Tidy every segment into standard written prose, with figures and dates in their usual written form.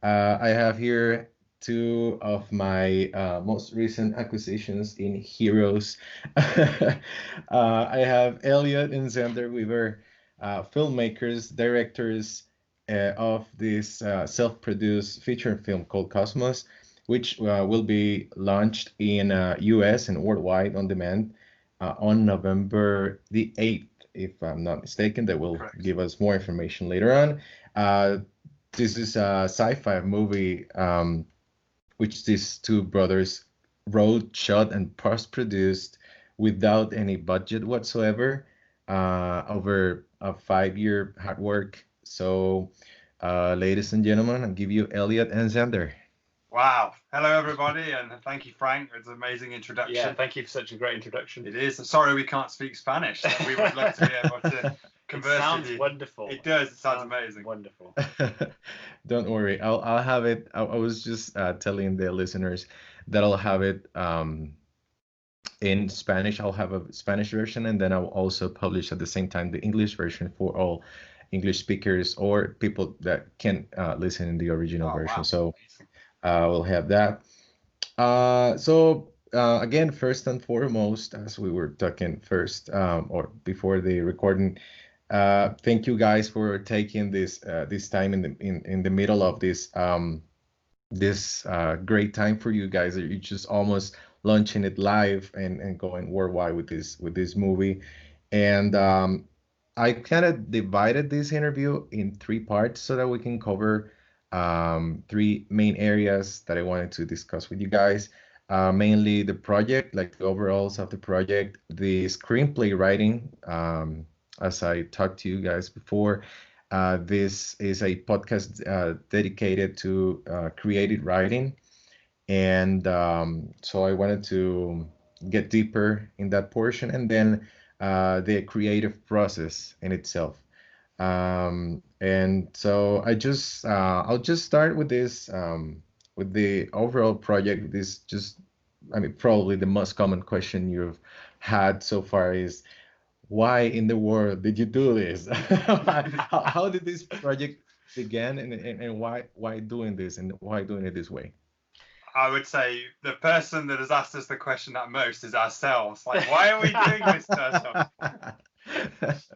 I have here two of my most recent acquisitions in heroes. I have Elliot and Zander Weaver, filmmakers, directors of this self-produced feature film called Cosmos, which will be launched in US and worldwide on demand on November the 8th, if I'm not mistaken. They will Correct. give us more information later on. This is a sci-fi movie which these two brothers wrote, shot, and post-produced without any budget whatsoever, over a 5-year hard work. So, ladies and gentlemen, I'll give you Elliot and Xander. Wow. Hello, everybody, and thank you, Frank. It's an amazing Yeah, introduction. thank you for such a great introduction. It is. Sorry we can't speak Spanish. We would love to be able to It converse with sounds you. wonderful. It does. It sounds amazing. Wonderful. Don't worry, I'll have it. I was just telling the listeners that I'll have it in Spanish. I'll have a Spanish version, and then I'll also publish at the same time the English version for all English speakers or people that can listen in the original Oh, version. wow. So Amazing. we'll have that. So again, first and foremost, as we were talking first or before the recording, thank you guys for taking this time in the middle of this great time for you guys. You're just almost launching it live and going worldwide with this movie. And I kind of divided this interview in three parts so that we can cover three main areas that I wanted to discuss with you guys. Mainly the project, like the overalls of the project, the screenplay writing, as I talked to you guys before. This is a podcast dedicated to creative writing. And so I wanted to get deeper in that portion and then the creative process in itself. And so I'll just start with the overall project. This just, I mean, probably the most common question you've had so far is, why in the world did you do this? How did this project begin, and why doing this and why doing it this way? I would say the person that has asked us the question that most is ourselves. Like, why are we doing this to ourselves?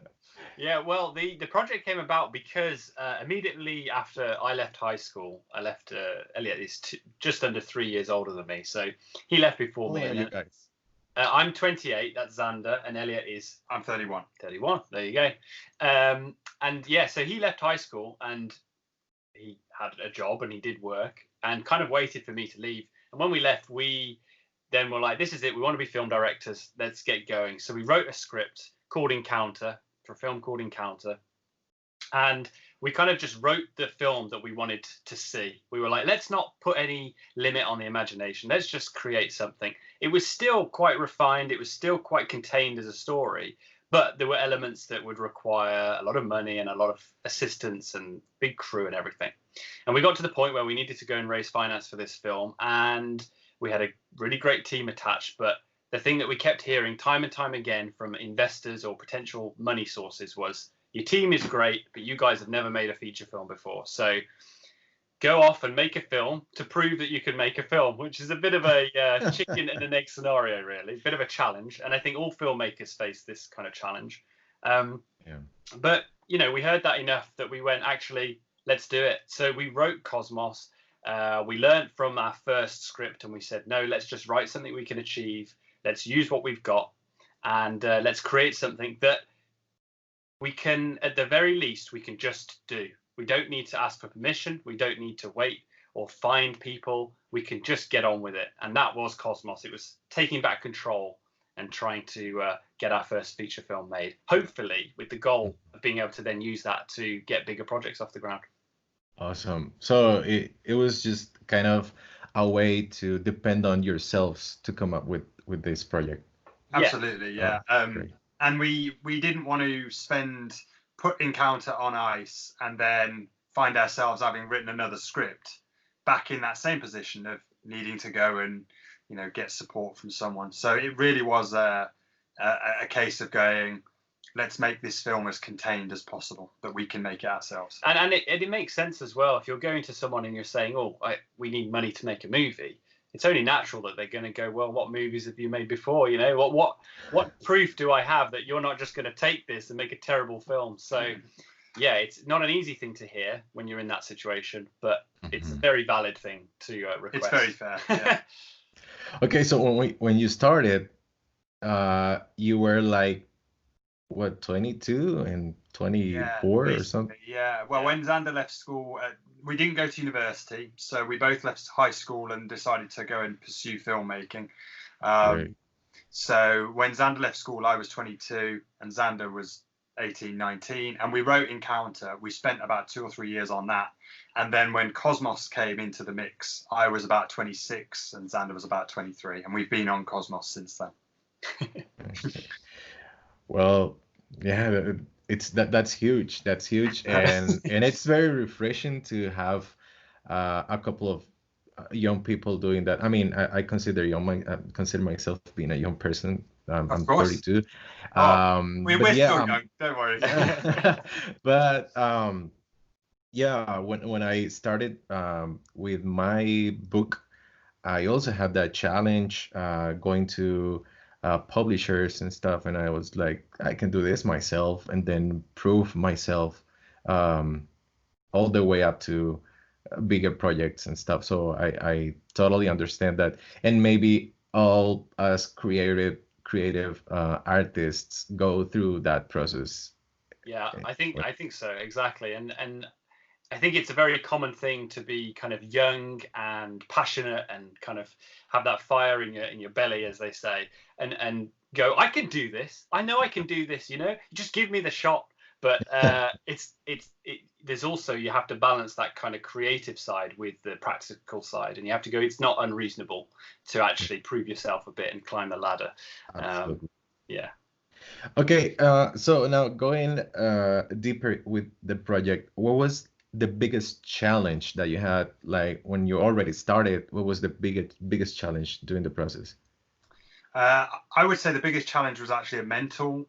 Yeah, well, the project came about because immediately after I left high school, I left Elliot is just under 3 years older than me, so he left before How me. old are And you guys? I'm 28, that's Xander, and Elliot is I'm 31. 31. There you go. And yeah, so he left high school and he had a job and he did work and kind of waited for me to leave. And when we left, we then were like, this is it. We want to be film directors. Let's get going. So we wrote a script called Encounter, for a film called Encounter. And we kind of just wrote the film that we wanted to see. We were like, let's not put any limit on the imagination. Let's just create something. It was still quite refined. It was still quite contained as a story, but there were elements that would require a lot of money and a lot of assistance and big crew and everything. And we got to the point where we needed to go and raise finance for this film. And we had a really great team attached, but the thing that we kept hearing time and time again from investors or potential money sources was, your team is great, but you guys have never made a feature film before. So go off and make a film to prove that you can make a film, which is a bit of a chicken and an egg scenario, really, a bit of a challenge. And I think all filmmakers face this kind of challenge. Yeah. But, you know, we heard that enough that we went, actually, let's do it. So we wrote Cosmos. We learned from our first script and we said, no, let's just write something we can achieve. Let's use what we've got and let's create something that we can, at the very least, we can just do. We don't need to ask for permission. We don't need to wait or find people. We can just get on with it. And that was Cosmos. It was taking back control and trying to get our first feature film made, hopefully with the goal of being able to then use that to get bigger projects off the ground. Awesome. So it was just kind of a way to depend on yourselves to come up with this project. Absolutely, yeah. Great. And we didn't want to put Encounter on ice and then find ourselves having written another script back in that same position of needing to go and, get support from someone. So it really was a case of going, let's make this film as contained as possible, that we can make it ourselves. And it makes sense as well. If you're going to someone and you're saying, oh, we need money to make a movie, it's only natural that they're going to go, well, what movies have you made before? You know, what proof do I have that you're not just going to take this and make a terrible film? So yeah, it's not an easy thing to hear when you're in that situation, but it's a very valid thing to request. It's very fair. Yeah. Okay, so when you started, you were like, what, 22 and 24 or something? Yeah. Well, when Zander left school, we didn't go to university, so we both left high school and decided to go and pursue filmmaking. Right. So when Zander left school, I was 22 and Zander was 18, 19, and we wrote Encounter. We spent about 2 or 3 years on that. And then when Cosmos came into the mix, I was about 26 and Zander was about 23, and we've been on Cosmos since then. Well, yeah, that's huge. That's huge, and it's very refreshing to have a couple of young people doing that. I mean, I consider consider myself being a young person. I'm 32. We're still young. Don't worry. But yeah, when I started with my book, I also had that challenge going to publishers and stuff, and I was like, I can do this myself, and then prove myself all the way up to bigger projects and stuff. So I totally understand that, and maybe all us creative artists go through that process. Yeah, I think so, exactly, and I think it's a very common thing to be kind of young and passionate and kind of have that fire in your belly, as they say, and go, I can do this. I know I can do this. You know, just give me the shot. But there's also, you have to balance that kind of creative side with the practical side, and you have to go, it's not unreasonable to actually prove yourself a bit and climb the ladder. Yeah. Okay, so now going deeper with the project, what was the biggest challenge that you had, like when you already started? What was the biggest challenge during the process? I would say the biggest challenge was actually a mental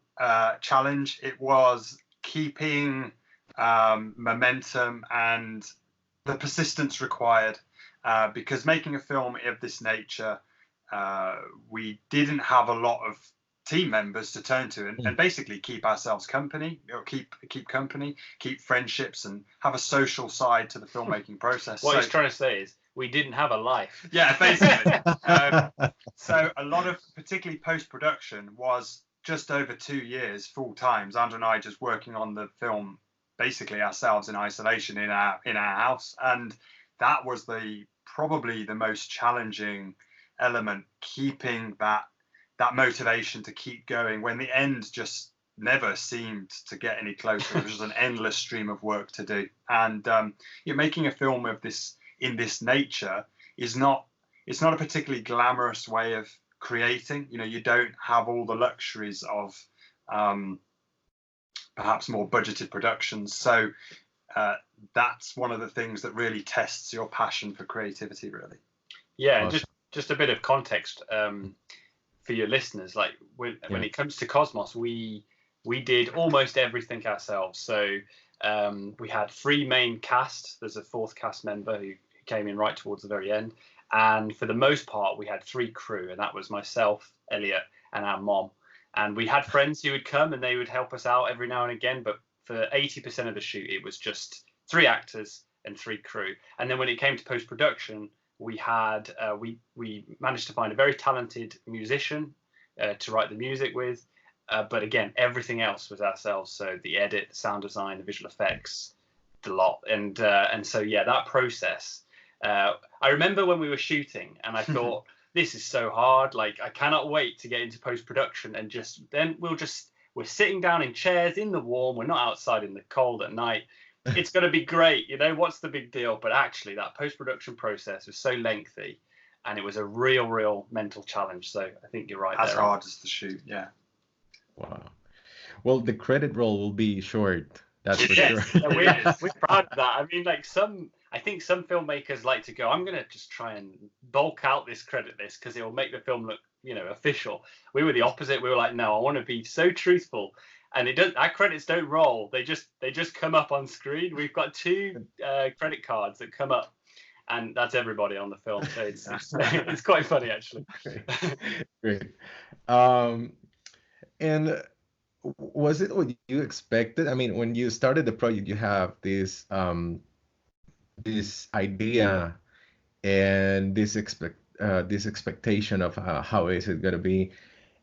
challenge. It was keeping momentum and the persistence required, because making a film of this nature, we didn't have a lot of team members to turn to and basically keep ourselves company, or keep company, keep friendships, and have a social side to the filmmaking process. What he's trying to say is we didn't have a life. Yeah, basically. So a lot of, particularly post-production, was just over 2 years full time. Zander and I just working on the film basically ourselves in isolation in our house, and that was probably the most challenging element, keeping that motivation to keep going when the end just never seemed to get any closer. It was just an endless stream of work to do. And making a film of this in this nature it's not a particularly glamorous way of creating. You don't have all the luxuries of perhaps more budgeted productions. So that's one of the things that really tests your passion for creativity, really. Yeah, and just a bit of context for your listeners, like when it comes to Cosmos, we did almost everything ourselves. So we had 3 main cast. There's a 4th cast member who came in right towards the very end, and for the most part we had 3 crew, and that was myself, Elliot, and our mom. And we had friends who would come and they would help us out every now and again, but for 80% of the shoot it was just 3 actors and 3 crew. And then when it came to post-production, we had we managed to find a very talented musician to write the music with, but again, everything else was ourselves. So the edit, the sound design, the visual effects, the lot. And so yeah, that process. I remember when we were shooting, and I thought, this is so hard. Like, I cannot wait to get into post-production, and we're sitting down in chairs in the warm. We're not outside in the cold at night. It's going to be great. What's the big deal? But actually, that post-production process was so lengthy, and it was a real mental challenge. So I think you're right. As hard as the shoot, yeah. Wow. Well, the credit roll will be short. That's for sure. Yeah, we're proud of that. I mean, I think some filmmakers like to go, I'm going to just try and bulk out this credit list because it will make the film look, official. We were the opposite. We were like, no, I want to be so truthful. and our credits don't roll. They just come up on screen. We've got 2 credit cards that come up, and that's everybody on the film. So it's quite funny, actually. Great. And was it what you expected? I mean, when you started the project, you have this this idea and this expectation of how is it going to be,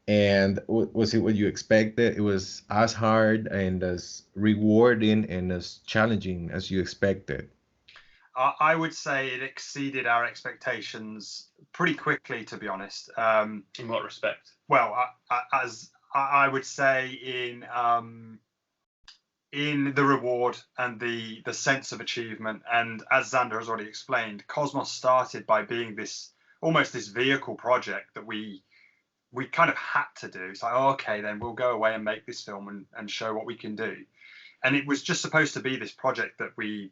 and was it what you expected? It was as hard and as rewarding and as challenging as you expected? I would say it exceeded our expectations pretty quickly, to be honest. In what respect? Well, as I would say in the reward and the sense of achievement, and as Zander has already explained, Cosmos started by being almost this vehicle project that we kind of had to do. It's like, oh, okay, then we'll go away and make this film and show what we can do. And it was just supposed to be this project that we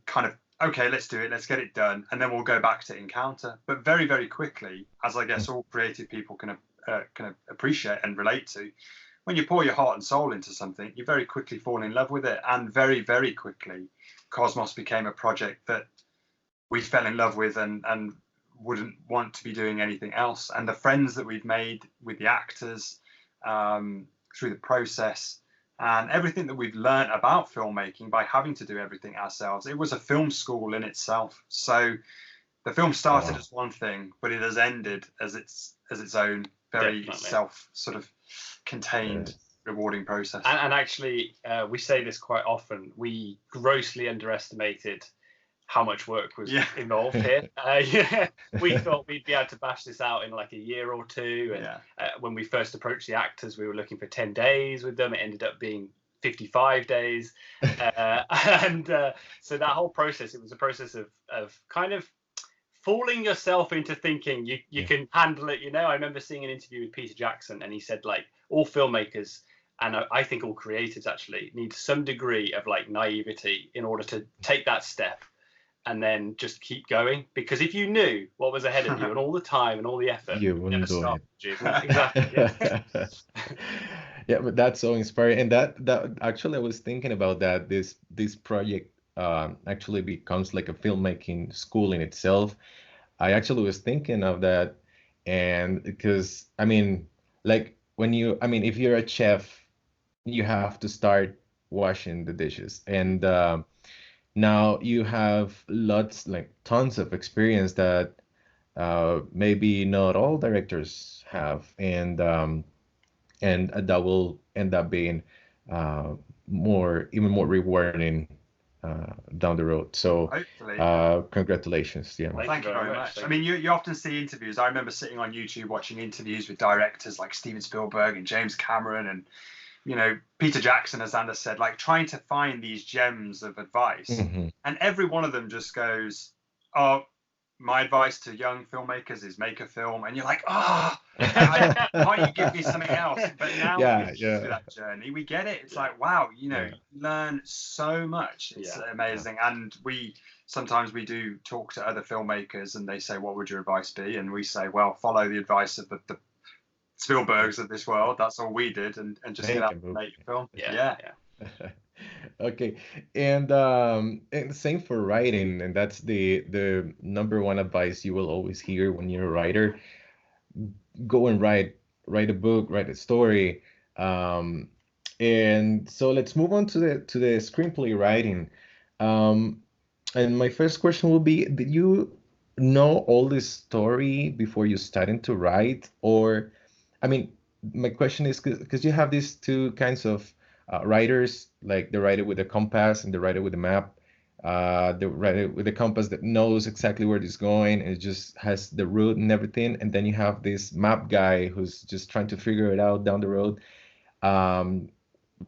kind of, okay, let's do it, let's get it done, and then we'll go back to Encounter. But very, very quickly, as I guess all creative people can appreciate and relate to, when you pour your heart and soul into something, you very quickly fall in love with it. And very, very quickly, Cosmos became a project that we fell in love with and wouldn't want to be doing anything else. And the friends that we've made with the actors through the process, and everything that we've learned about filmmaking by having to do everything ourselves, it was a film school in itself. So the film started as one thing, but it has ended as its own very self sort of contained, rewarding process. And actually, we say this quite often. We grossly underestimated how much work was involved here. We thought we'd be able to bash this out in like a year or two. And when we first approached the actors, we were looking for 10 days with them. It ended up being 55 days. So that whole process, it was a process of kind of fooling yourself into thinking you can handle it. I remember seeing an interview with Peter Jackson, and he said, like, all filmmakers, and I think all creatives actually, need some degree of like naivety in order to take that step and then just keep going. Because if you knew what was ahead of you and all the time and all the effort, you wouldn't do it. Exactly. Yeah. Yeah, but that's so inspiring. And that actually, I was thinking about that. This project actually becomes like a filmmaking school in itself. I actually was thinking of that, and because I mean, like if you're a chef, you have to start washing the dishes, and now you have tons of experience that maybe not all directors have, and that will end up being even more rewarding down the road. So congratulations. Yeah. Thank you very much. I mean, you often see interviews. I remember sitting on YouTube watching interviews with directors like Steven Spielberg and James Cameron and Peter Jackson, as Zander said, like trying to find these gems of advice. Mm-hmm. And every one of them just goes, oh, my advice to young filmmakers is make a film. And you're like, can't you give me something else? But now through that journey, we get it. It's like, wow, you learn so much. It's amazing. And sometimes we do talk to other filmmakers and they say, what would your advice be? And we say, well, follow the advice of the Spielbergs of this world. That's all we did, and just get out and make a film. Yeah. Okay, and same for writing, and that's the number one advice you will always hear when you're a writer. Go and write a book, write a story. And so let's move on to the screenplay writing. And my first question will be, did you know all this story before you started to write? Or, I mean, my question is because you have these two kinds of writers, like the writer with the compass and the writer with the map. The writer with the compass that knows exactly where it's going and it just has the route and everything. And then you have this map guy who's just trying to figure it out down the road.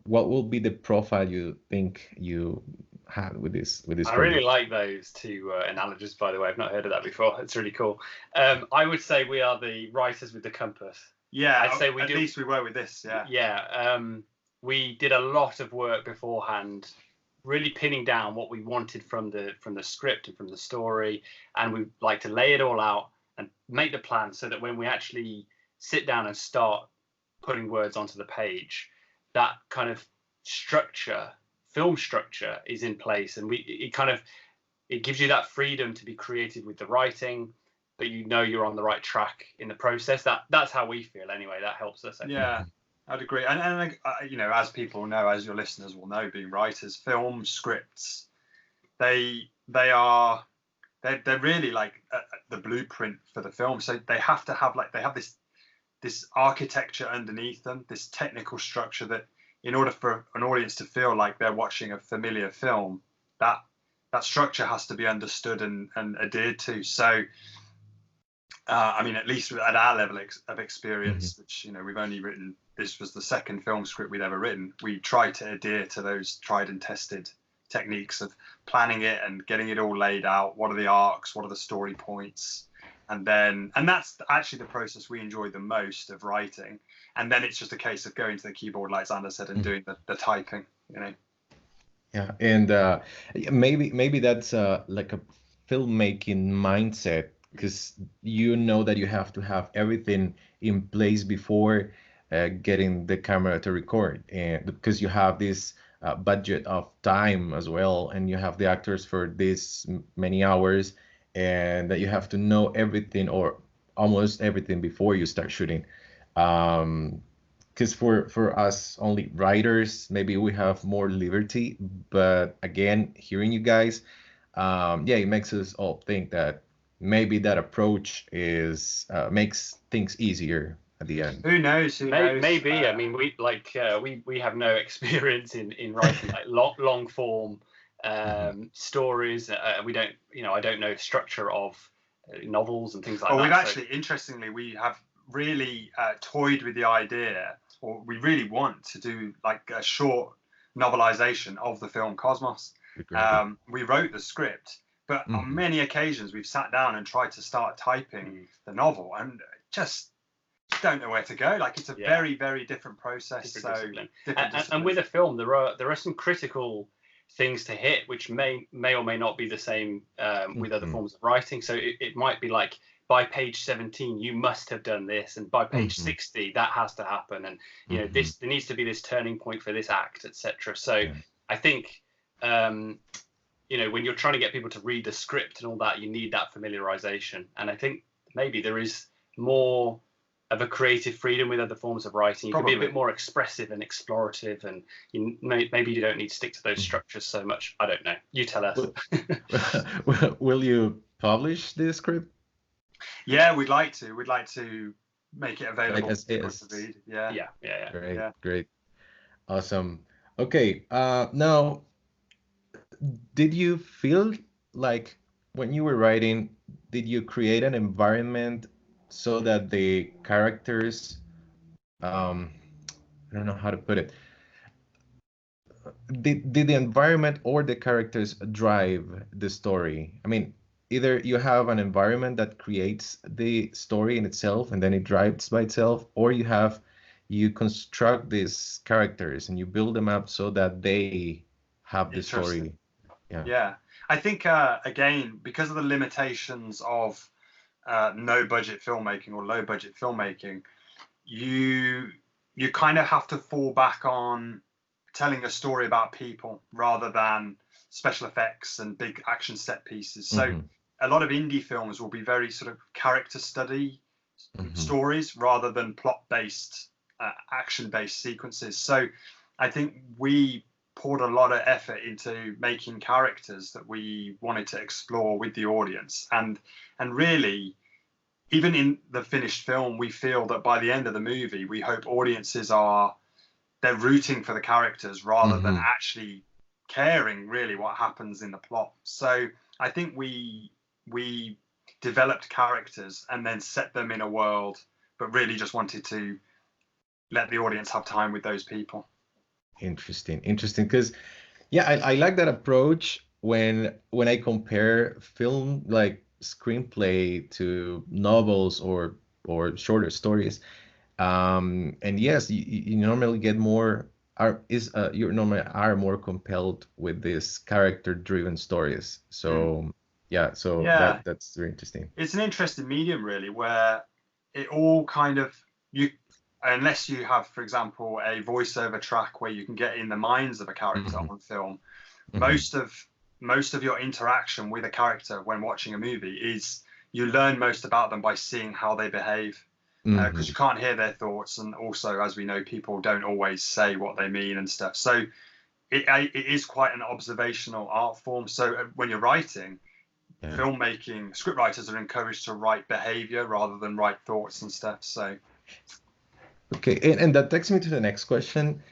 What will be the profile you think you had with this I project? really like those two analogies, by the way. I've not heard of that before. It's really cool. I would say we are the writers with the compass. Yeah, I'd say at least we were with this. Yeah. We did a lot of work beforehand, really pinning down what we wanted from the script and from the story, and we like to lay it all out and make the plan so that when we actually sit down and start putting words onto the page, that kind of structure, film structure, is in place, and it gives you that freedom to be creative with the writing, but you know you're on the right track in the process. That's how we feel anyway. That helps us. Yeah, I'd agree. And you know, as people know, as your listeners will know, being writers, film scripts, they're really like the blueprint for the film. So they have to have this architecture underneath them, this technical structure, that in order for an audience to feel like they're watching a familiar film, that structure has to be understood and adhered to. So I mean, at least at our level of experience, which, you know, we've only written, this was the second film script we'd ever written, we try to adhere to those tried and tested techniques of planning it and getting it all laid out. What are the arcs? What are the story points? And that's actually the process we enjoy the most of writing. And then it's just a case of going to the keyboard, like Zander said, and doing the typing, you know. Yeah, and maybe that's like a filmmaking mindset, because you know that you have to have everything in place before getting the camera to record, and because you have this budget of time as well, and you have the actors for this many hours, and that you have to know everything or almost everything before you start shooting. Because for us only writers, maybe we have more liberty, but again, hearing you guys, it makes us all think that maybe that approach is makes things easier at the end. Who knows? Maybe. I mean, we have no experience in writing like long form stories. We don't, you know, I don't know structure of novels and things like that. We've actually, interestingly, we have really toyed with the idea, or we really want to do like a short novelization of the film Cosmos. We wrote the script, but on many occasions we've sat down and tried to start typing the novel and just don't know where to go. Like, it's a very, very different process. Different and with a film, there are some critical things to hit which may or may not be the same with other forms of writing. So it might be like, by page 17 you must have done this, and by page 60 that has to happen, and you know, there needs to be this turning point for this act, etc. So I think you know, when you're trying to get people to read the script and all that, you need that familiarization. And I think maybe there is more of a creative freedom with other forms of writing. You can be a bit more expressive and explorative, and maybe you don't need to stick to those structures so much. I don't know. You tell us. Will you publish this script? Yeah, we'd like to. We'd like to make it available for people to read. Yeah. Great. Awesome. Okay. Now, did you feel like when you were writing, did you create an environment so that the characters, I don't know how to put it, did the environment or the characters drive the story? I mean, either you have an environment that creates the story in itself and then it drives by itself, or you construct these characters and you build them up so that they have the story. Yeah. I think again, because of the limitations of no budget filmmaking or low budget filmmaking, you kind of have to fall back on telling a story about people rather than special effects and big action set pieces. So a lot of indie films will be very sort of character study stories rather than plot based action based sequences. So I think we poured a lot of effort into making characters that we wanted to explore with the audience, and really, even in the finished film, we feel that by the end of the movie, we hope audiences they're rooting for the characters rather than actually caring really what happens in the plot. So I think we developed characters and then set them in a world, but really just wanted to let the audience have time with those people. Interesting, because I like that approach when I compare film like screenplay to novels or shorter stories. And yes, you normally get more you normally are more compelled with these character driven stories. So that's very interesting. It's an interesting medium really, where it all kind of, you unless you have, for example, a voiceover track where you can get in the minds of a character on film, most of your interaction with a character when watching a movie is you learn most about them by seeing how they behave, because you can't hear their thoughts, and also, as we know, people don't always say what they mean and stuff. So it is quite an observational art form. So when you're writing, filmmaking, scriptwriters are encouraged to write behavior rather than write thoughts and stuff. So okay, and that takes me to the next question.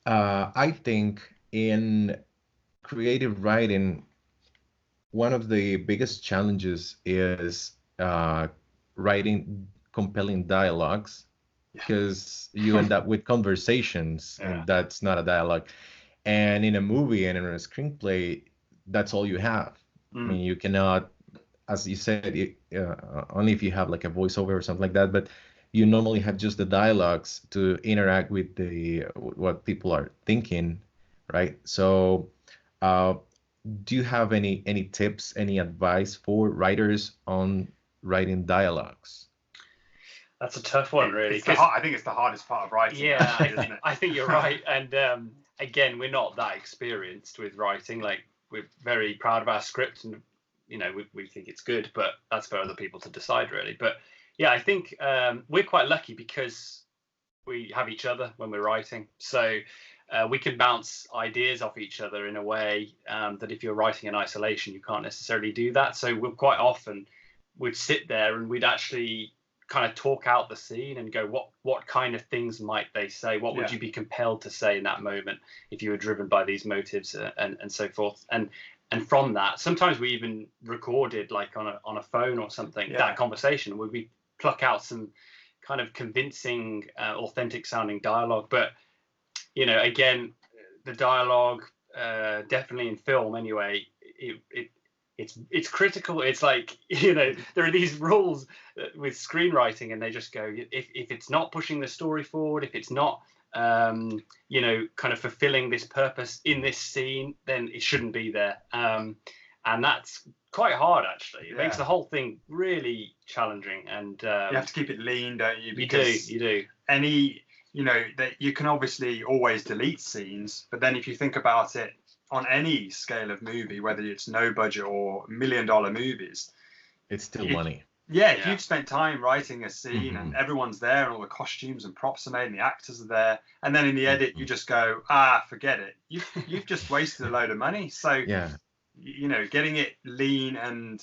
I think in creative writing, one of the biggest challenges is writing compelling dialogues, because you end up with conversations, and that's not a dialogue. And in a movie and in a screenplay, that's all you have. I mean, you cannot, as you said, only if you have like a voiceover or something like that, but you normally have just the dialogues to interact with what people are thinking, right? So do you have any tips, any advice for writers on writing dialogues? That's a tough one, really. I think it's the hardest part of writing. Yeah, isn't it? I think you're right. And again, we're not that experienced with writing. Like, we're very proud of our script, and we think it's good, but that's for other people to decide, really. But yeah, I think we're quite lucky because we have each other when we're writing, so we can bounce ideas off each other in a way that if you're writing in isolation, you can't necessarily do that. So we'll quite often we'd sit there and we'd actually kind of talk out the scene and go, what kind of things might they say? What would you be compelled to say in that moment if you were driven by these motives, and so forth? And from that, sometimes we even recorded, like on a phone or something, that conversation where we pluck out some kind of convincing, authentic sounding dialogue. But again, the dialogue, definitely in film anyway, it's critical. It's like, there are these rules with screenwriting, and they just go, if it's not pushing the story forward, if it's not kind of fulfilling this purpose in this scene, then it shouldn't be there. And that's quite hard, actually. It makes the whole thing really challenging. And you have to keep it lean, don't you? Because you do. That you can obviously always delete scenes, but then if you think about it, on any scale of movie, whether it's no budget or $1 million movies, it's still money. If you've spent time writing a scene and everyone's there and all the costumes and props are made and the actors are there, and then in the edit you just go, forget it. You've just wasted a load of money. So getting it lean and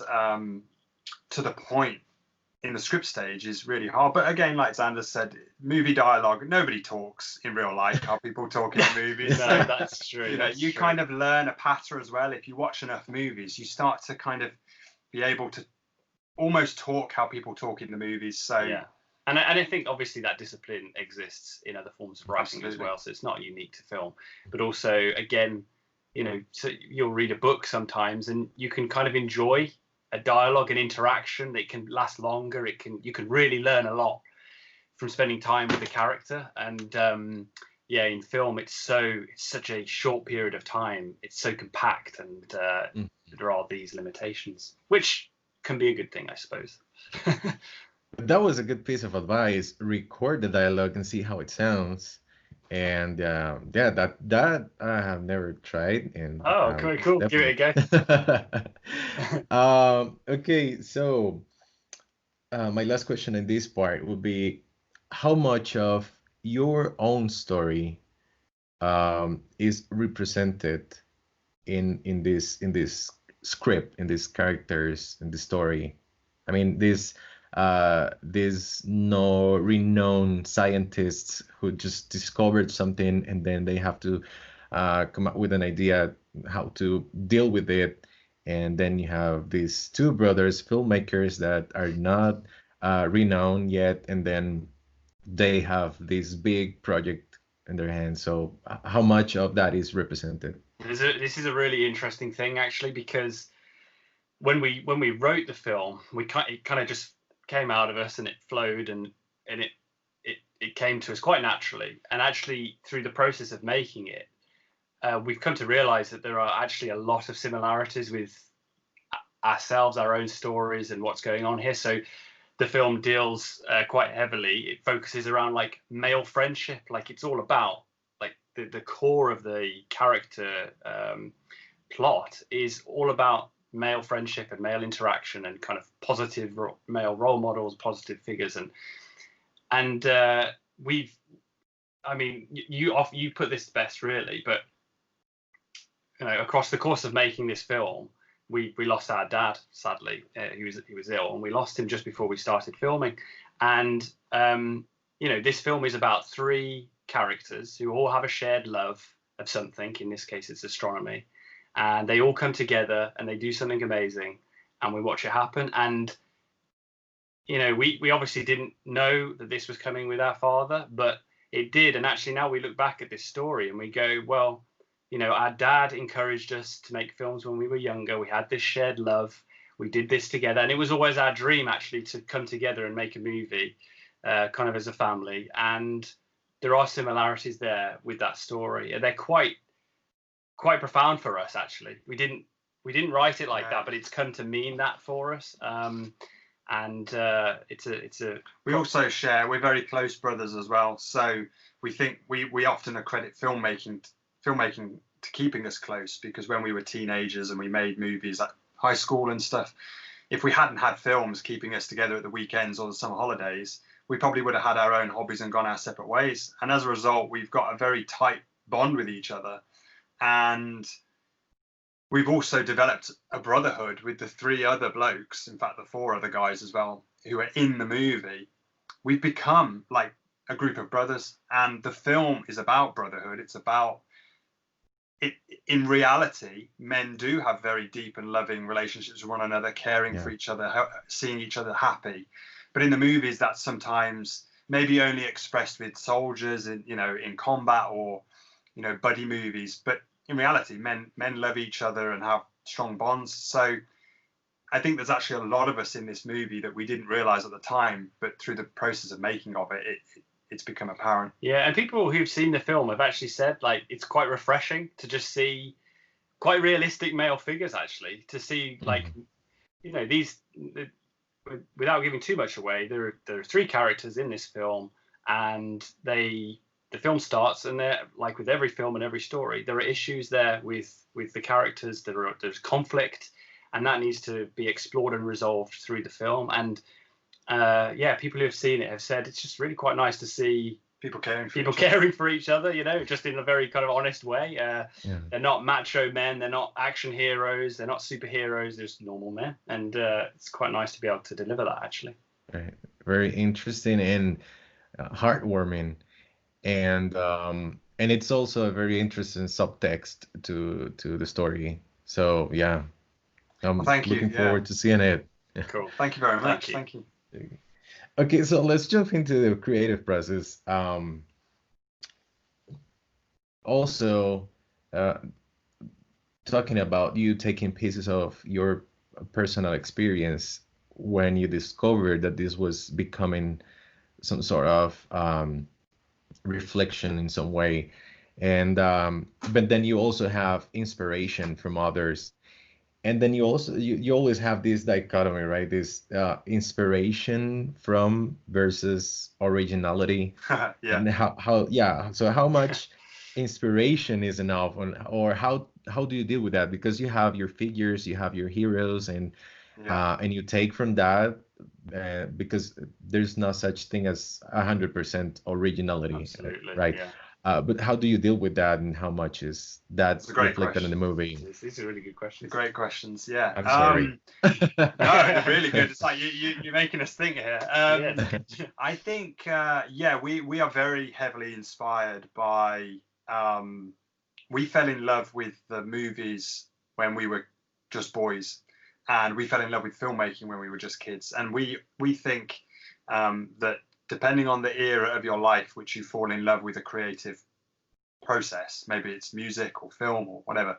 to the point in the script stage is really hard. But again, like Zander said, movie dialogue, nobody talks in real life how people talk in movies. No, that's true. You kind of learn a pattern as well. If you watch enough movies, you start to kind of be able to almost talk how people talk in the movies. So and I think obviously that discipline exists in other forms of writing as well. So it's not unique to film, but also, again, so you'll read a book sometimes and you can kind of enjoy a dialogue and interaction that can last longer. You can really learn a lot from spending time with the character. And in film, it's such a short period of time. It's so compact, and there are these limitations, which can be a good thing, I suppose. That was a good piece of advice. Record the dialogue and see how it sounds. And that I have never tried. And cool. Definitely. Give it a go. Okay, so my last question in this part would be, how much of your own story is represented in this script, in these characters, in the story? I mean, these no renowned scientists who just discovered something, and then they have to come up with an idea how to deal with it. And then you have these two brothers, filmmakers, that are not renowned yet, and then they have this big project in their hands. So how much of that is represented? This is a really interesting thing, actually, because when we wrote the film, it kind of just came out of us, and it flowed, and it came to us quite naturally. And actually, through the process of making it, we've come to realize that there are actually a lot of similarities with ourselves, our own stories, and what's going on here. So the film deals quite heavily. It focuses around like male friendship. Like it's all about like the core of the character plot is all about male friendship and male interaction and kind of positive male role models, positive figures, and we've, I mean, you put this best really, but you know, across the course of making this film, we lost our dad, sadly. He was ill, and we lost him just before we started filming. And you know, this film is about 3 characters who all have a shared love of something. In this case, it's astronomy, and they all come together and they do something amazing, and we watch it happen. And you know, we obviously didn't know that this was coming with our father, but it did. And actually, now we look back at this story and we go, well, you know, our dad encouraged us to make films when we were younger. We had this shared love. We did this together. And it was always our dream, actually, to come together and make a movie kind of as a family. And there are similarities there with that story. And they're quite profound for us, actually. We didn't write it like that, but it's come to mean that for us. And it's a. We also share. We're very close brothers as well. So we think we often accredit filmmaking to keeping us close, because when we were teenagers and we made movies at high school and stuff, if we hadn't had films keeping us together at the weekends or the summer holidays, we probably would have had our own hobbies and gone our separate ways. And as a result, we've got a very tight bond with each other. And we've also developed a brotherhood with the 3 other blokes, in fact, the 4 other guys as well, who are in the movie. We've become like a group of brothers, and the film is about brotherhood. It's about it. In reality, men do have very deep and loving relationships with one another, caring for each other, seeing each other happy. But in the movies, that's sometimes maybe only expressed with soldiers in combat, or, you know, buddy movies. But in reality, men love each other and have strong bonds. So I think there's actually a lot of us in this movie that we didn't realize at the time, but through the process of making of it, it's become apparent. Yeah, and people who've seen the film have actually said, like, it's quite refreshing to just see quite realistic male figures, actually, to see, like, you know, these, without giving too much away, there are 3 characters in this film, and the film starts, and they're like with every film and every story, there are issues there with the characters. There's conflict, and that needs to be explored and resolved through the film. And people who have seen it have said it's just really quite nice to see people caring for each other, you know, just in a very kind of honest way. They're not macho men, they're not action heroes, they're not superheroes, they're just normal men. And it's quite nice to be able to deliver that, actually. Right. Very interesting and heartwarming. And it's also a very interesting subtext to the story. So yeah, I'm looking forward to seeing it. Cool. Thank you very much. Thank you. Okay, so let's jump into the creative process. Also, talking about you taking pieces of your personal experience when you discovered that this was becoming some sort of reflection in some way, and but then you also have inspiration from others, and then you also you always have this dichotomy, right? This inspiration from versus originality. And so how much inspiration is enough, or how do you deal with that? Because you have your figures, you have your heroes, and you take from that, because there's no such thing as 100% originality. Absolutely, right? But how do you deal with that, and how much is that reflected in the movie? These are really good questions. Great questions. Yeah. I'm sorry. No, really good. It's like you're making us think here. I think we are very heavily inspired by. We fell in love with the movies when we were just boys, and we fell in love with filmmaking when we were just kids. And we think that depending on the era of your life which you fall in love with a creative process, maybe it's music or film or whatever,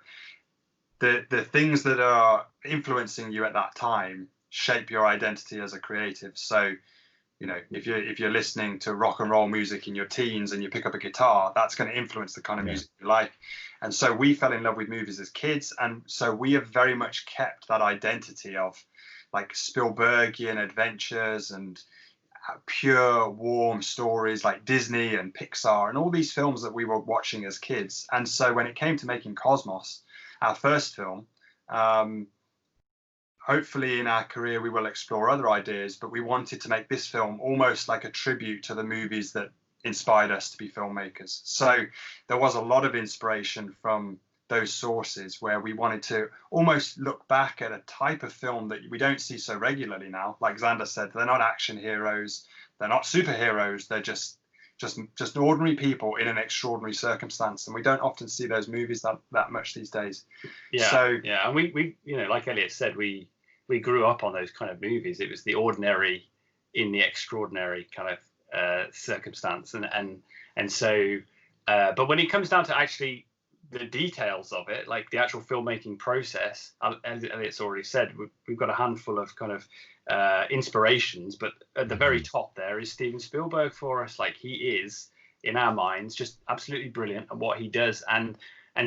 the things that are influencing you at that time shape your identity as a creative. So, you know, if you're listening to rock and roll music in your teens and you pick up a guitar, that's going to influence the kind of music you like. And so we fell in love with movies as kids, and so we have very much kept that identity of like Spielbergian adventures and pure warm stories like Disney and Pixar and all these films that we were watching as kids. And so when it came to making Cosmos, our first film, hopefully in our career we will explore other ideas, but we wanted to make this film almost like a tribute to the movies that inspired us to be filmmakers. So there was a lot of inspiration from those sources where we wanted to almost look back at a type of film that we don't see so regularly now. Like Zander said, they're not action heroes, they're not superheroes, they're just ordinary people in an extraordinary circumstance, and we don't often see those movies that much these days. And we you know, like Elliot said, we grew up on those kind of movies. It was the ordinary in the extraordinary kind of circumstance, and so but when it comes down to actually the details of it, like the actual filmmaking process, as Elliot's already said, we've got a handful of kind of inspirations, but at the very top there is Steven Spielberg for us. Like, he is, in our minds, just absolutely brilliant at what he does. And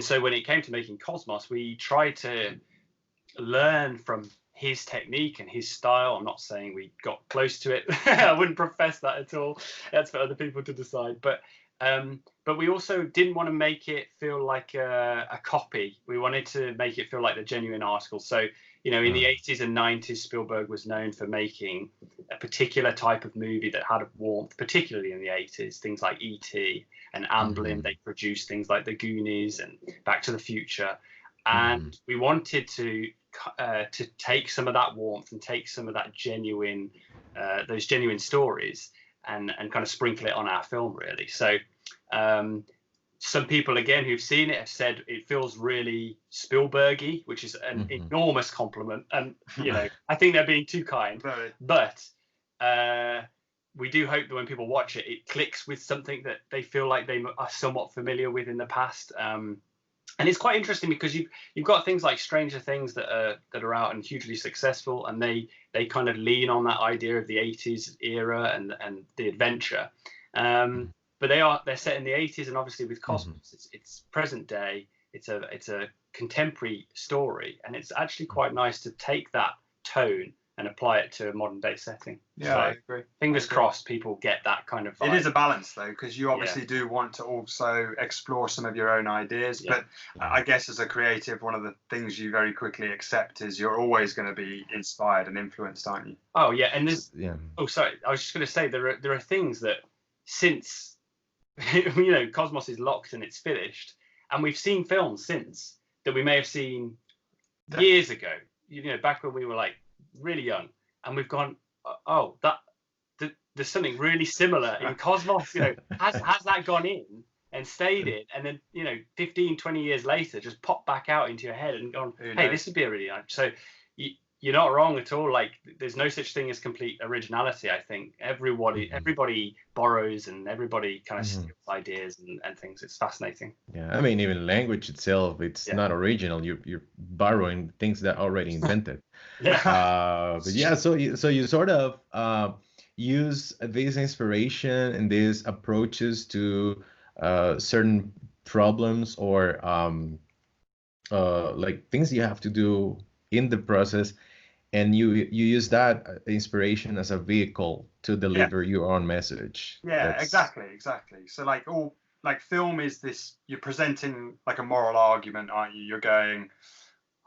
so when it came to making Cosmos, we tried to learn from his technique and his style. I'm not saying we got close to it. I wouldn't profess that at all. That's for other people to decide. But we also didn't want to make it feel like a copy. We wanted to make it feel like the genuine article. So, you know, in the 80s and 90s, Spielberg was known for making a particular type of movie that had a warmth, particularly in the 80s, things like E.T. and Amblin. They produced things like The Goonies and Back to the Future. And we wanted to take some of that warmth and take some of that genuine, those genuine stories and kind of sprinkle it on our film, really. So some people, again, who've seen it have said it feels really Spielbergy, which is an enormous compliment. And, you know, I think they're being too kind. But we do hope that when people watch it, it clicks with something that they feel like they are somewhat familiar with in the past. And it's quite interesting because you've got things like Stranger Things that are out and hugely successful, and they kind of lean on that idea of the 80s era and the adventure. But they're set in the 80s, and obviously with Cosmos, it's present day. It's a contemporary story, and it's actually quite nice to take that tone and apply it to a modern day setting. Yeah, so, I agree. Fingers crossed people get that kind of vibe. It is a balance, though, because you obviously do want to also explore some of your own ideas. But I guess as a creative, one of the things you very quickly accept is you're always going to be inspired and influenced, aren't you? Oh, yeah. And there's... Oh, sorry. I was just going to say there are things that since, you know, Cosmos is locked and it's finished, and we've seen films since that we may have seen years ago, you know, back when we were like really young, and we've gone, oh, there's something really similar in Cosmos. You know, has that gone in and stayed in, and then, you know, 15, 20 years later, just popped back out into your head and gone, hey, this would be a really nice. So you're not wrong at all. Like, there's no such thing as complete originality. I think everybody borrows, and everybody kind of steals ideas and things. It's fascinating. Yeah, I mean, even language itself, it's not original. You're borrowing things that are already invented. But yeah, so you sort of use this inspiration and these approaches to certain problems or like things you have to do in the process, and you use that inspiration as a vehicle to deliver your own message. Exactly. So like film is this, you're presenting like a moral argument, aren't you? You're going,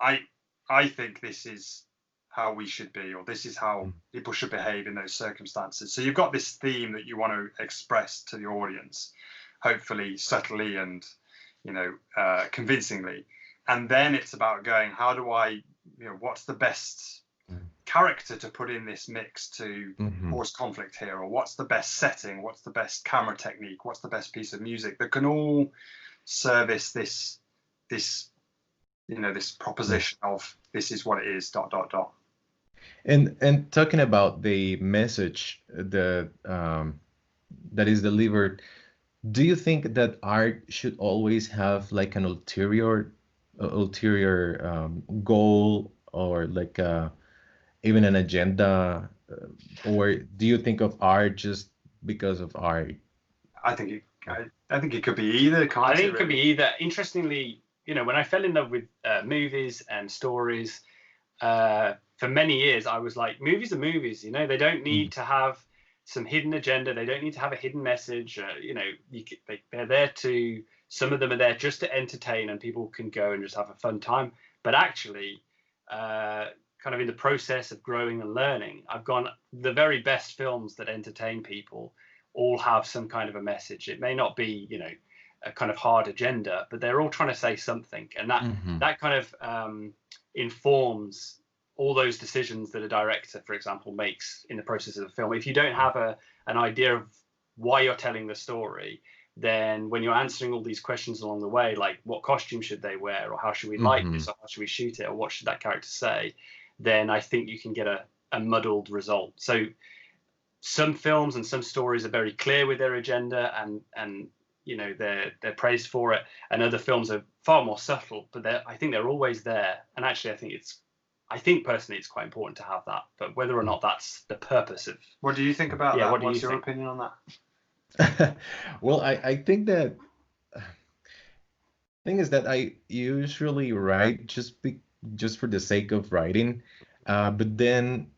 I think this is how we should be, or this is how people should behave in those circumstances. So you've got this theme that you want to express to the audience, hopefully subtly and, you know, convincingly. And then it's about going, how do I, you know, what's the best character to put in this mix to cause conflict here, or what's the best setting, what's the best camera technique, what's the best piece of music that can all service this you know, this proposition of this is what it is ... And talking about the message that is delivered, do you think that art should always have like an ulterior goal, or like even an agenda, or do you think of art just because of art? I think it could be either. I think it could be either. Interestingly, you know, when I fell in love with movies and stories, for many years I was like, movies are movies, you know, they don't need to have some hidden agenda, they don't need to have a hidden message, you know, they're there to, some of them are there just to entertain, and people can go and just have a fun time. But actually, kind of in the process of growing and learning, I've gone, the very best films that entertain people all have some kind of a message. It may not be, you know, a kind of hard agenda, but they're all trying to say something, and that kind of informs all those decisions that a director, for example, makes in the process of the film. If you don't have an idea of why you're telling the story, then when you're answering all these questions along the way, like what costume should they wear, or how should we light this, or how should we shoot it, or what should that character say, then I think you can get a muddled result. So some films and some stories are very clear with their agenda, and you know, they're praised for it, and other films are far more subtle, but I think they're always there. And actually, I think personally it's quite important to have that, but whether or not that's the purpose of. What do you think about that? What's your opinion on that? Well, I think that thing is that I usually write just for the sake of writing, but then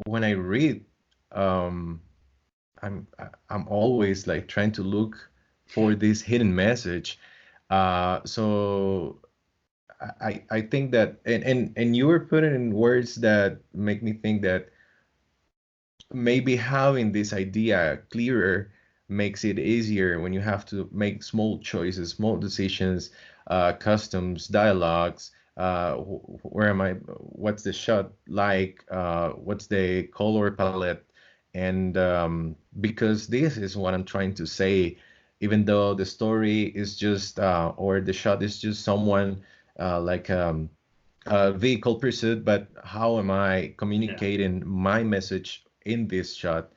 when I read, I'm always like trying to look for this hidden message. So I think that, and you were putting in words that make me think that maybe having this idea clearer makes it easier when you have to make small choices, small decisions, customs, dialogues. Where am I? What's the shot like? What's the color palette? And because this is what I'm trying to say, even though the story is just, or the shot is just someone like a vehicle pursuit, but how am I communicating my message in this shot?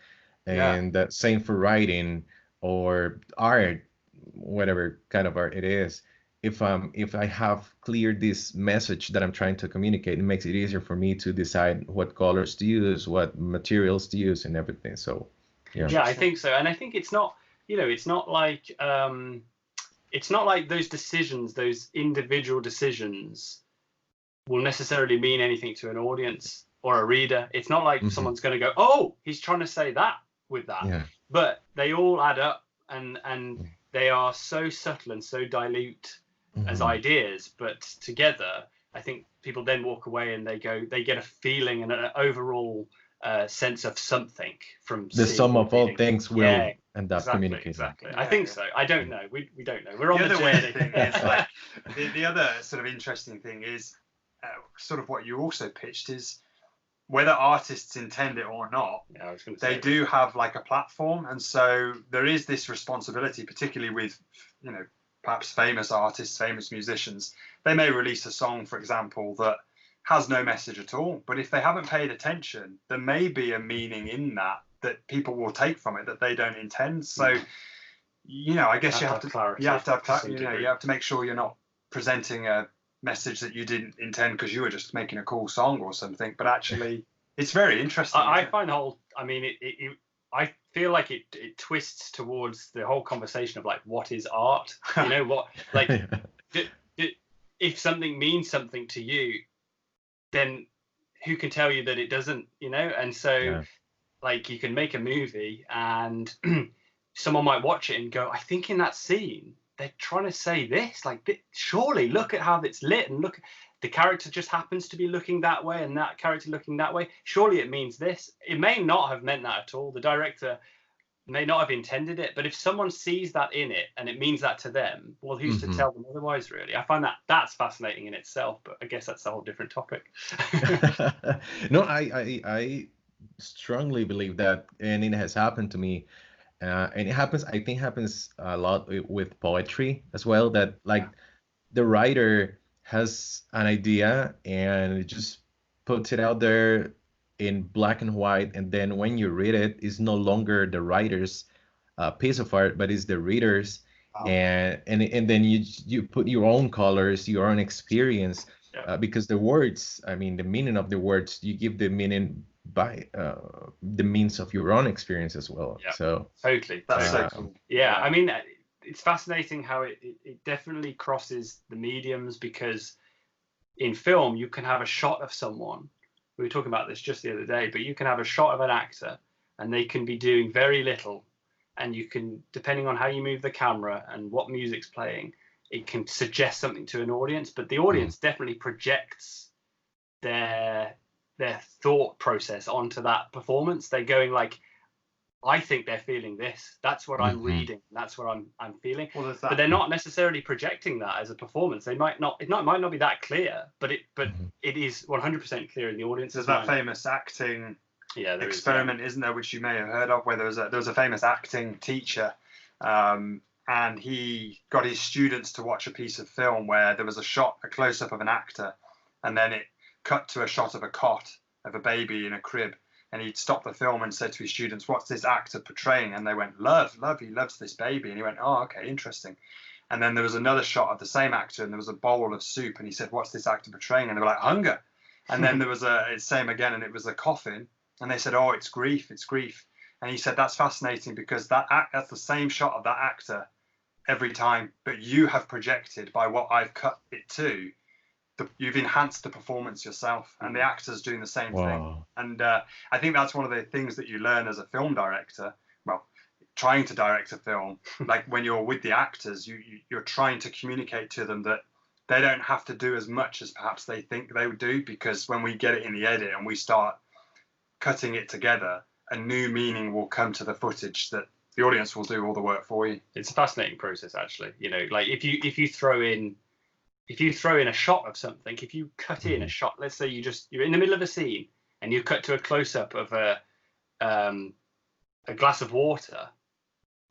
And that same for writing or art, whatever kind of art it is. If I have cleared this message that I'm trying to communicate, it makes it easier for me to decide what colors to use, what materials to use, and everything. So yeah, I think so. And I think it's not, you know, it's not like those decisions, those individual decisions will necessarily mean anything to an audience or a reader. It's not like someone's going to go, oh, he's trying to say that with that. But they all add up, and they are so subtle and so dilute as ideas, but together I think people then walk away and they get a feeling and an overall sense of something from the sum of all things will end up communicating. Exactly. I think so. I don't know. We don't know. We're on the journey. Thing is, like, the other sort of interesting thing is sort of what you also pitched is whether artists intend it or not, they do have like a platform, and so there is this responsibility, particularly with, you know, perhaps famous artists, famous musicians. They may release a song, for example, that has no message at all, but if they haven't paid attention, there may be a meaning in that people will take from it that they don't intend. So, you know, I guess you have to make sure you're not presenting a message that you didn't intend because you were just making a cool song or something. But actually, it's very interesting. I find the whole, I mean, I feel like it twists towards the whole conversation of like, what is art? You know, what, like, if something means something to you, then who can tell you that it doesn't, you know? And so like, you can make a movie and someone might watch it and go, I think in that scene they're trying to say this, like, surely look at how it's lit, and look, the character just happens to be looking that way and that character looking that way, surely it means this. It may not have meant that at all, the director may not have intended it, but if someone sees that in it and it means that to them, well, who's to tell them otherwise, really? I find that's fascinating in itself, but I guess that's a whole different topic. No, I strongly believe that, and it has happened to me, and I think happens a lot with poetry as well, that like the writer has an idea and it just puts it out there in black and white, and then when you read it, it's no longer the writer's piece of art, but it's the reader's. And then you put your own colors, your own experience, because the words, I mean, the meaning of the words, you give the meaning by the means of your own experience as well. So totally, that's so cool. I mean, it's fascinating how it definitely crosses the mediums, because in film you can have a shot of someone we were talking about this just the other day, but you can have a shot of an actor and they can be doing very little, and you can, depending on how you move the camera and what music's playing, it can suggest something to an audience, but the audience definitely projects their thought process onto that performance. They're going like, I think they're feeling this. That's what I'm reading. That's what I'm feeling. Well, but they're not necessarily projecting that as a performance. They might not. It might not be that clear, but it is 100% clear in the audience. There's that famous acting experiment, isn't there, which you may have heard of, where there was a famous acting teacher, and he got his students to watch a piece of film where there was a close-up of an actor, and then it cut to a shot of a cot of a baby in a crib. And he'd stop the film and said to his students, "What's this actor portraying?" And they went, "Love, he loves this baby." And he went, "Oh, okay, interesting." And then there was another shot of the same actor, and there was a bowl of soup, and he said, "What's this actor portraying?" And they were like, "Hunger." And then there was it's same again, and it was a coffin, and they said, "Oh, it's grief, it's grief." And he said, "That's fascinating, because that's the same shot of that actor every time, but you have projected by what I've cut it to. You've enhanced the performance yourself, and the actor's doing the same thing." And I think that's one of the things that you learn as a film director. Well, trying to direct a film, like when you're with the actors, you're trying to communicate to them that they don't have to do as much as perhaps they think they would do, because when we get it in the edit and we start cutting it together, a new meaning will come to the footage that the audience will do all the work for you. It's a fascinating process, actually. You know, like if you throw in a shot of something, if you cut in a shot, let's say you're in the middle of a scene and you cut to a close-up of a glass of water,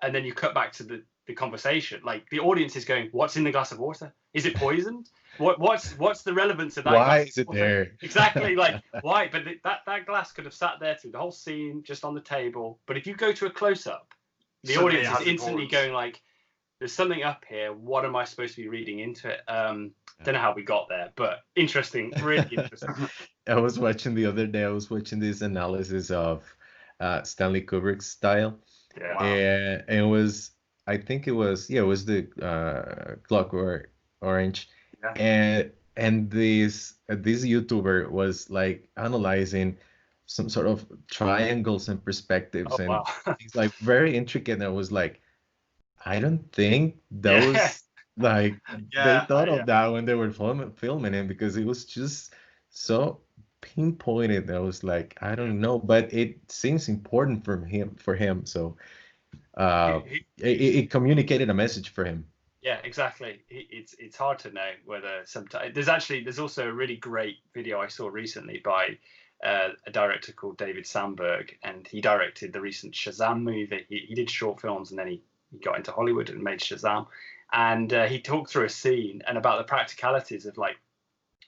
and then you cut back to the conversation, like the audience is going, "What's in the glass of water? Is it poisoned? What's the relevance of that? Why is it there?" Exactly, like why? But that glass could have sat there through the whole scene, just on the table. But if you go to a close-up, the audience is instantly going like, "There's something up here. What am I supposed to be reading into it?" Don't know how we got there, but interesting, really interesting. I was watching the other day. I was watching this analysis of Stanley Kubrick's style, and it was, I think it was the Clockwork Orange, and this YouTuber was like analyzing some sort of triangles and perspectives, and it's like very intricate. And I was like, I don't think those they thought of that when they were filming it, because it was just so pinpointed. I was like, I don't know, but it seems important for him. So it communicated a message for him. Yeah, exactly. It's hard to know whether sometimes there's also a really great video I saw recently by a director called David Sandberg, and he directed the recent Shazam movie. He did short films, and then he got into Hollywood and made Shazam. And he talked through a scene and about the practicalities of like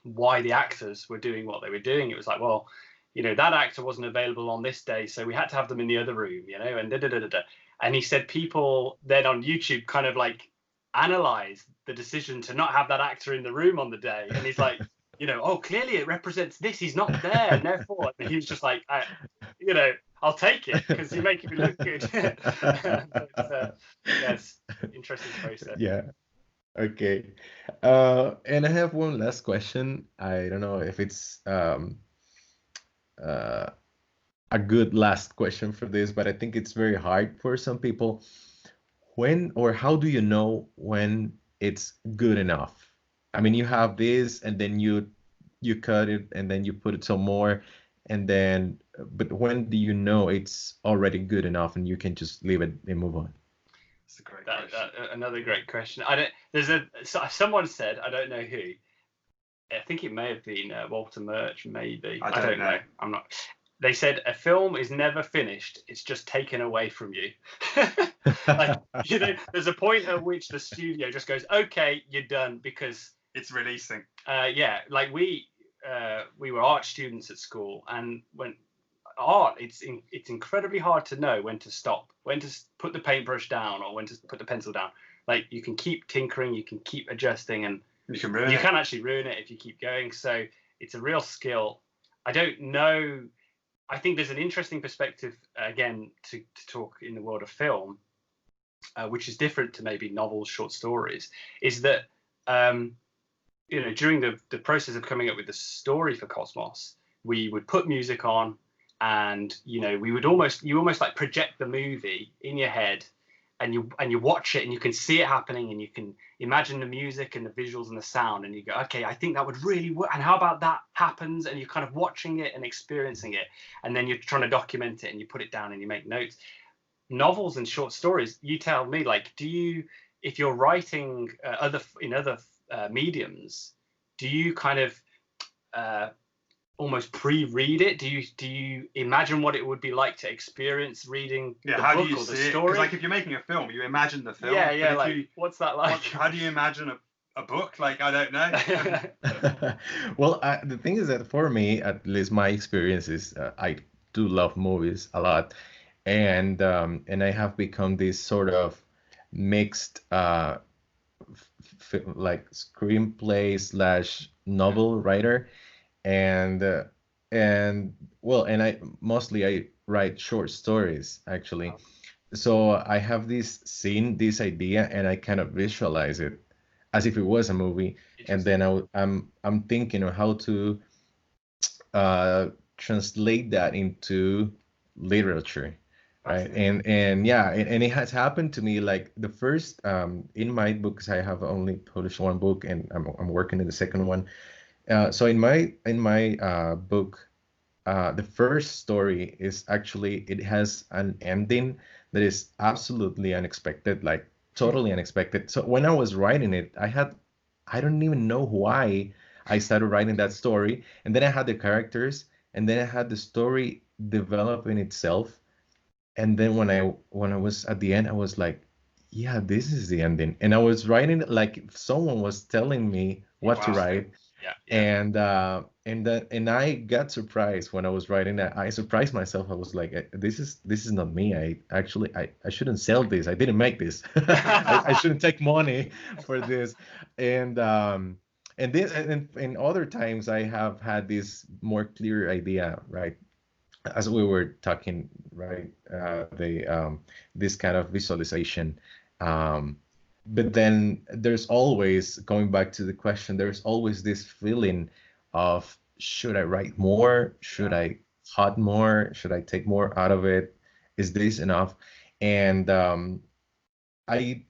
why the actors were doing what they were doing. It was like, well, you know, that actor wasn't available on this day, so we had to have them in the other room, you know, and And he said people then on YouTube kind of like analyze the decision to not have that actor in the room on the day. And he's like, you know, oh, clearly it represents this. He's not there, and therefore, and he was just like, I'll take it because you're making me look good. But, yes, interesting process. Yeah. Okay. And I have one last question. I don't know if it's a good last question for this, but I think it's very hard for some people. When or how do you know when it's good enough? I mean, you have this, and then you cut it, and then you put it some more, and then, but when do you know it's already good enough and you can just leave it and move on? That's a great question. Another great question. Someone said, I don't know who. I think it may have been Walter Murch, maybe. I don't know. I'm not. They said a film is never finished; it's just taken away from you. Like, you know, there's a point at which the studio just goes, "Okay, you're done," because it's releasing. Like we were art students at school, and when art, it's incredibly hard to know when to stop, when to put the paintbrush down, or when to put the pencil down. Like, you can keep tinkering, you can keep adjusting, and you can actually ruin it if you keep going. So it's a real skill. I don't know. I think there's an interesting perspective, again, to talk in the world of film, which is different to maybe novels, short stories, is that, you know, during the process of coming up with the story for Cosmos, we would put music on, and you almost like project the movie in your head, and you watch it, and you can see it happening, and you can imagine the music and the visuals and the sound, and you go, okay, I think that would really work, and how about that happens, and you're kind of watching it and experiencing it, and then you're trying to document it, and you put it down and you make notes. Novels and short stories, you tell me, like, if you're writing other mediums, do you kind of almost pre-read it? Do you imagine what it would be like to experience reading the book or the story? Because like if you're making a film, you imagine the film. Yeah. Like, what's that like? How do you imagine a book? Like, I don't know. Well, the thing is that for me, at least my experience is, I do love movies a lot, and I have become this sort of mixed like screenplay / novel writer. And I mostly write short stories, actually. So I have this scene, this idea, and I kind of visualize it as if it was a movie. And then I'm thinking of how to translate that into literature, right? And yeah, and it has happened to me. Like the first in my books, I have only published one book, and I'm working on the second one. So in my book, the first story is actually, it has an ending that is absolutely unexpected, like totally unexpected. So when I was writing it, I don't even know why I started writing that story. And then I had the characters, and then I had the story developing itself. And then when I was at the end, I was like, yeah, this is the ending. And I was writing it like if someone was telling me what to write. Yeah. And I got surprised when I was writing that. I surprised myself. I was like, this is not me. I shouldn't sell this. I didn't make this. I shouldn't take money for this. And other times I have had this more clear idea, right? As we were talking, right? This kind of visualization. But then there's always, going back to the question, there's always this feeling of, should I write more? Should I cut more? Should I take more out of it? Is this enough? And I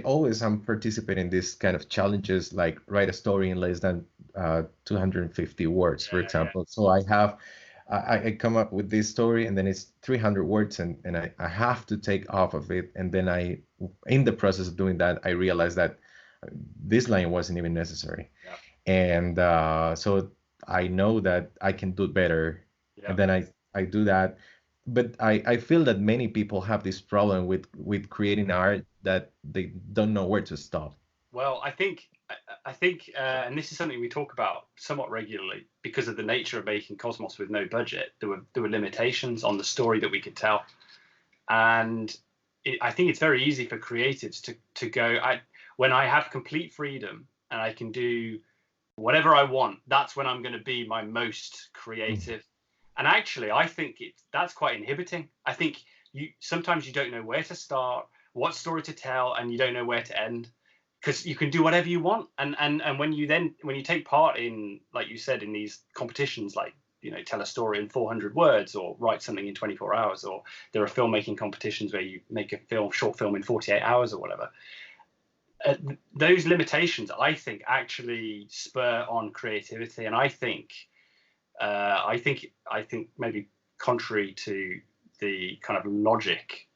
always am participating in this kind of challenges, like write a story in less than 250 words, for example. So I come up with this story, and then it's 300 words, and I have to take off of it. And then in the process of doing that, I realized that this line wasn't even necessary. And so I know that I can do better. And then I do that. But I feel that many people have this problem with creating art, that they don't know where to stop. Well, I think, and this is something we talk about somewhat regularly, because of the nature of making Cosmos with no budget. There were limitations on the story that we could tell, and I think it's very easy for creatives to go, when I have complete freedom and I can do whatever I want, that's when I'm going to be my most creative. And actually, I think that's quite inhibiting. I think sometimes you don't know where to start, what story to tell, and you don't know where to end, because you can do whatever you want. And when you take part in, like you said, in these competitions, like, tell a story in 400 words, or write something in 24 hours, or there are filmmaking competitions where you make a short film in 48 hours or whatever. Those limitations, I think, actually spur on creativity. And I think maybe contrary to the kind of logic,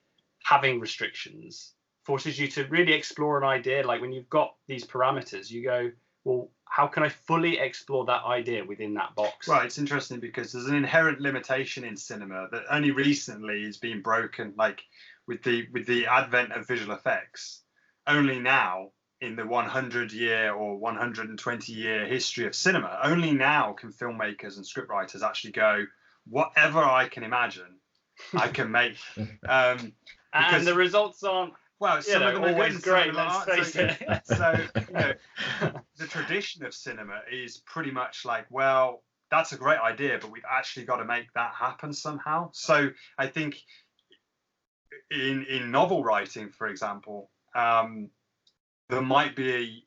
having restrictions forces you to really explore an idea. Like when you've got these parameters, you go, well, how can I fully explore that idea within that box? Right, it's interesting because there's an inherent limitation in cinema that only recently is being broken, like with the advent of visual effects. Only now, in the 100-year or 120-year history of cinema, only now can filmmakers and scriptwriters actually go, whatever I can imagine, I can make. And the results aren't, well, some of them are always great, let's face it. So, the tradition of cinema is pretty much like, well, that's a great idea, but we've actually got to make that happen somehow. So I think in novel writing, for example, it might be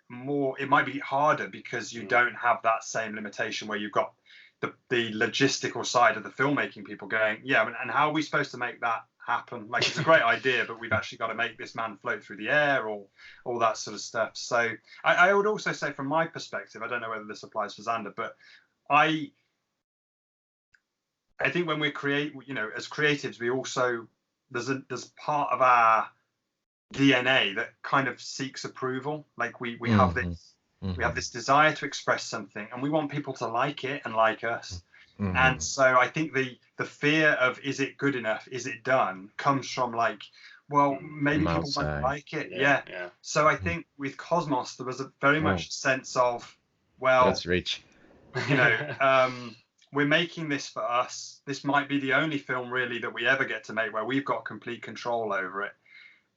harder because you don't have that same limitation where you've got the logistical side of the filmmaking people going, yeah, and how are we supposed to make that happen? Like, it's a great idea, but we've actually got to make this man float through the air, or all that sort of stuff. So I would also say, from my perspective, I don't know whether this applies for Zander, but I think when we create, as creatives, we also, there's part of our DNA that kind of seeks approval. Like we have this, we have this desire to express something, and we want people to like it and like us. And so I think the fear of, is it good enough? Is it done? Comes from like, well, maybe people won't like it. Yeah. So I think with Cosmos, there was a very much sense of, well, that's rich. We're making this for us. This might be the only film really that we ever get to make where we've got complete control over it.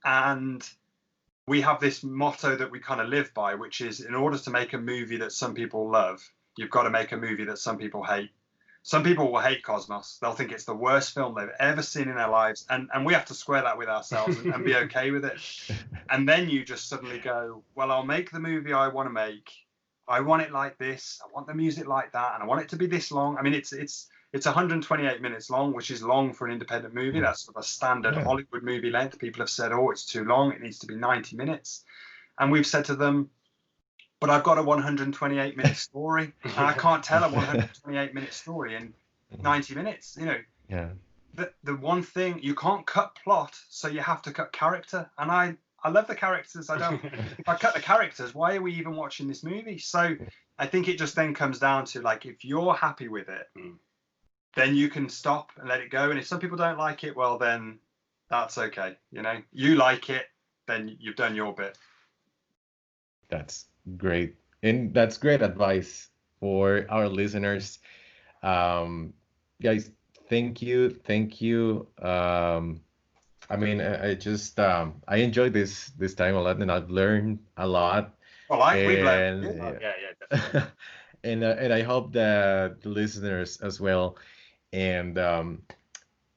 And we have this motto that we kind of live by, which is, in order to make a movie that some people love, you've got to make a movie that some people hate. Some people will hate Cosmos. They'll think it's the worst film they've ever seen in their lives. And we have to square that with ourselves and be okay with it. And then you just suddenly go, well, I'll make the movie I want to make. I want it like this. I want the music like that. And I want it to be this long. I mean, it's 128 minutes long, which is long for an independent movie. That's sort of a standard Hollywood movie length. People have said, oh, it's too long. It needs to be 90 minutes. And we've said to them, but I've got a 128-minute story. And I can't tell a 128-minute story in 90 minutes. The one thing, you can't cut plot, so you have to cut character. And I love the characters. If I cut the characters, why are we even watching this movie? So I think it just then comes down to, like, if you're happy with it, then you can stop and let it go. And if some people don't like it, well, then that's okay. You like it, then you've done your bit. That's great. And that's great advice for our listeners. Guys, thank you. I mean, I just I enjoyed this time a lot, and I've learned a lot. Well, we've learned. Yeah. And I hope that the listeners as well. And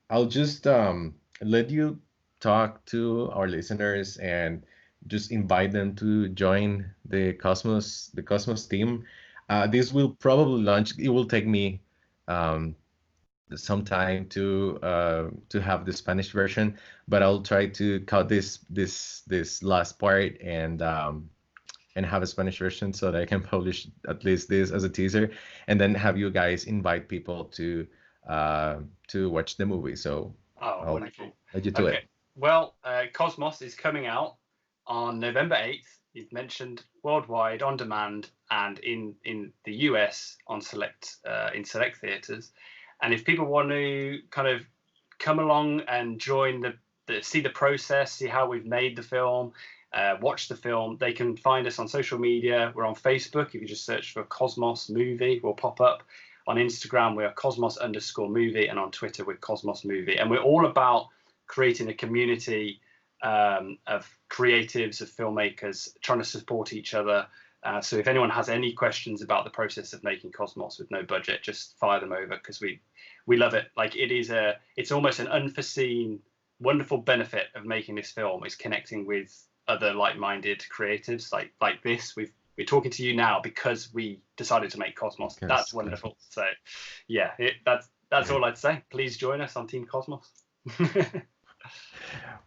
I'll just let you talk to our listeners and just invite them to join the Cosmos team. This will probably launch. It will take me some time to have the Spanish version, but I'll try to cut this last part and have a Spanish version so that I can publish at least this as a teaser, and then have you guys invite people to watch the movie. So I'll let you do it. Well, Cosmos is coming out on November 8th. You've mentioned worldwide on demand, and in the US on select theaters. And if people want to kind of come along and join see the process, see how we've made the film, watch the film, they can find us on social media. We're on Facebook. If you just search for Cosmos Movie, we'll pop up. On Instagram, we are Cosmos_movie, and on Twitter, we're Cosmos Movie. And we're all about creating a community of creatives, of filmmakers, trying to support each other. So if anyone has any questions about the process of making Cosmos with no budget, just fire them over, because we love it. Like, it's almost an unforeseen, wonderful benefit of making this film is connecting with other like-minded creatives like this. We're talking to you now because we decided to make Cosmos. Yes, that's wonderful. So yeah, that's all I'd say. Please join us on Team Cosmos.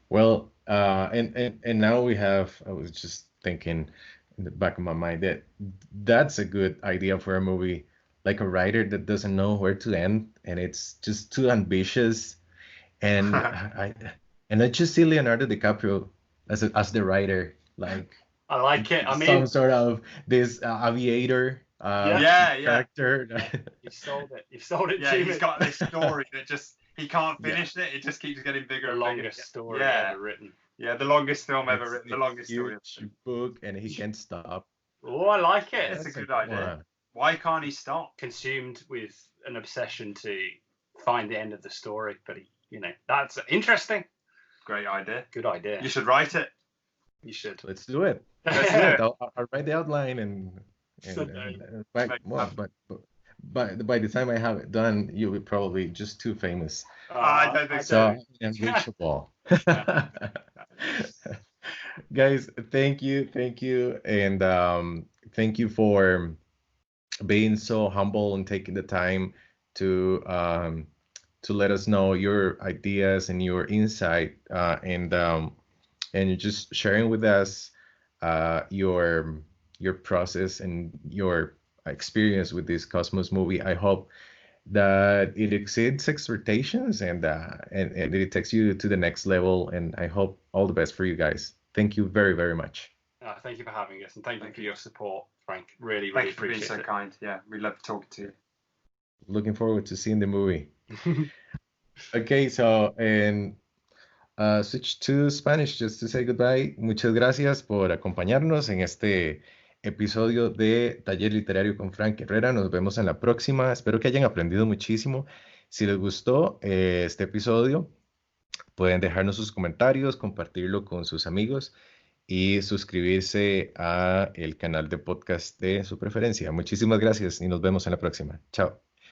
Well, and now we have, I was just thinking in the back of my mind that that's a good idea for a movie, like a writer that doesn't know where to end, and it's just too ambitious. And I just see Leonardo DiCaprio as the writer, like, I like it. I mean, some sort of this aviator character. You've sold it. Yeah, he's got this story that just, he can't finish it. It just keeps getting bigger. The longest story ever written. Yeah, the longest film ever written. The longest story. Book, and he can't stop. Oh, I like it. It's a good idea. Why can't he stop? Consumed with an obsession to find the end of the story, but that's interesting. Great idea. Good idea. You should write it. You should. Let's do it. I'll write the outline and but by the time I have it done, you'll be probably just too famous. I don't think so. Unreachable. Guys, thank you, and thank you for being so humble and taking the time to let us know your ideas and your insight, and just sharing with us your process and your experience with this Cosmos movie. I hope that it exceeds expectations, and it takes you to the next level. And I hope all the best for you guys. Thank you very, very much. Thank you for having us, and thank you for your support, Frank. Really, Thank really you for being appreciate so it. kind. Yeah, we love talking to you. Looking forward to seeing the movie. Okay, so and switch to Spanish just to say goodbye. Muchas gracias por acompañarnos en este episodio de Taller Literario con Frank Herrera. Nos vemos en la próxima. Espero que hayan aprendido muchísimo. Si les gustó este episodio, pueden dejarnos sus comentarios, compartirlo con sus amigos y suscribirse a el canal de podcast de su preferencia. Muchísimas gracias y nos vemos en la próxima. Chao.